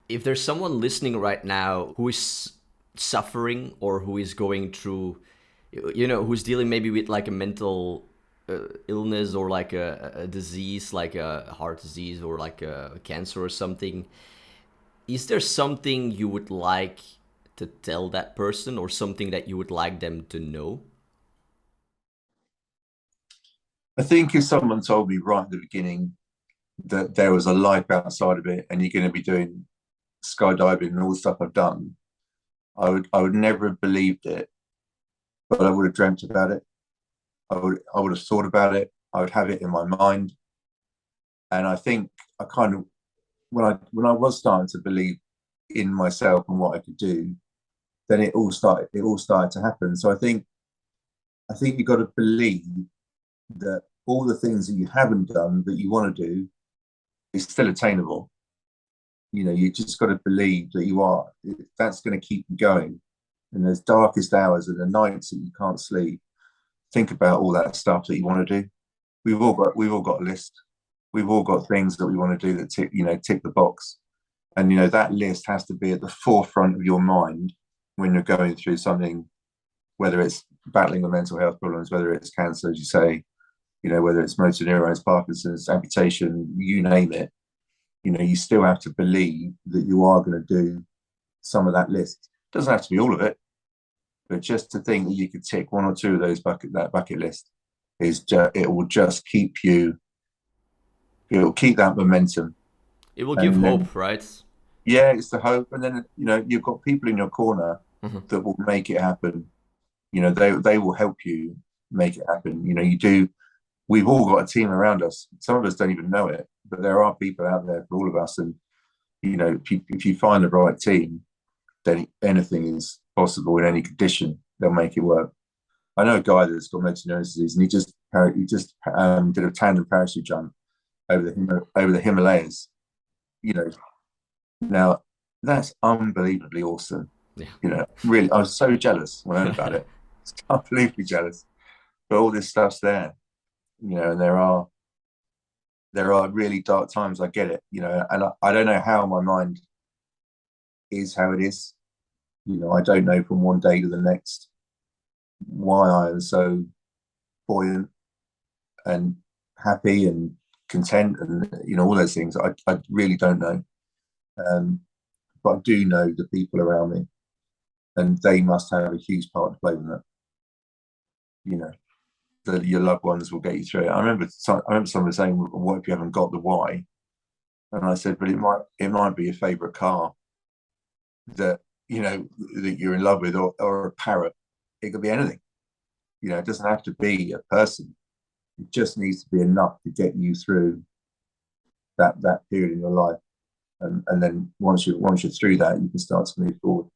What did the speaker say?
if there's someone listening right now who is suffering or who is going through, who's dealing maybe with like a mental illness or like a disease, like a heart disease or like a cancer or something, is there something you would like to tell that person or something that you would like them to know? I think if someone told me right at the beginning that there was a life outside of it and you're going to be doing skydiving and all the stuff I've done, I would never have believed it, but I would have dreamt about it. I would have thought about it. I would have it in my mind. And I think I kind of when I was starting to believe in myself and what I could do, then it all started to happen. So I think you've got to believe that all the things that you haven't done that you want to do is still attainable. You just got to believe that you are. That's going to keep you going. In those darkest hours and the nights that you can't sleep, think about all that stuff that you want to do. We've all got a list. We've all got things that we want to do that tick the box. And that list has to be at the forefront of your mind when you're going through something, whether it's battling with mental health problems, whether it's cancer, as you say, whether it's motor neurons, Parkinson's, amputation, you name it. You still have to believe that you are going to do some of that list. It doesn't have to be all of it, but just to think that you could tick one or two of those that bucket list it will just keep you. It'll keep that momentum, It will give and then hope, right? yeah, it's the hope, and then you've got people in your corner Mhm. that will make it happen. They will help you make it happen. You do. We've all got a team around us. Some of us don't even know it, but there are people out there for all of us. And if you find the right team, then anything is possible in any condition. They'll make it work. I know a guy that's got motor neuron disease, and he just did a tandem parachute jump over the Himalayas. You know, now that's unbelievably awesome. Yeah. Really, I was so jealous when I heard about it. Unbelievably jealous. But all this stuff's there, and there are really dark times. I get it, and I don't know how my mind is how it is. I don't know from one day to the next why I am so buoyant and happy and content and all those things. I really don't know. But I do know the people around me, and they must have a huge part to play in that. You know, that your loved ones will get you through it. I remember someone saying, "Well, what if you haven't got the why?" And I said, "But it might be your favorite car that that you're in love with, or a parrot. It could be anything. It doesn't have to be a person. It just needs to be enough to get you through that period in your life. And then once you're through that, you can start to move forward."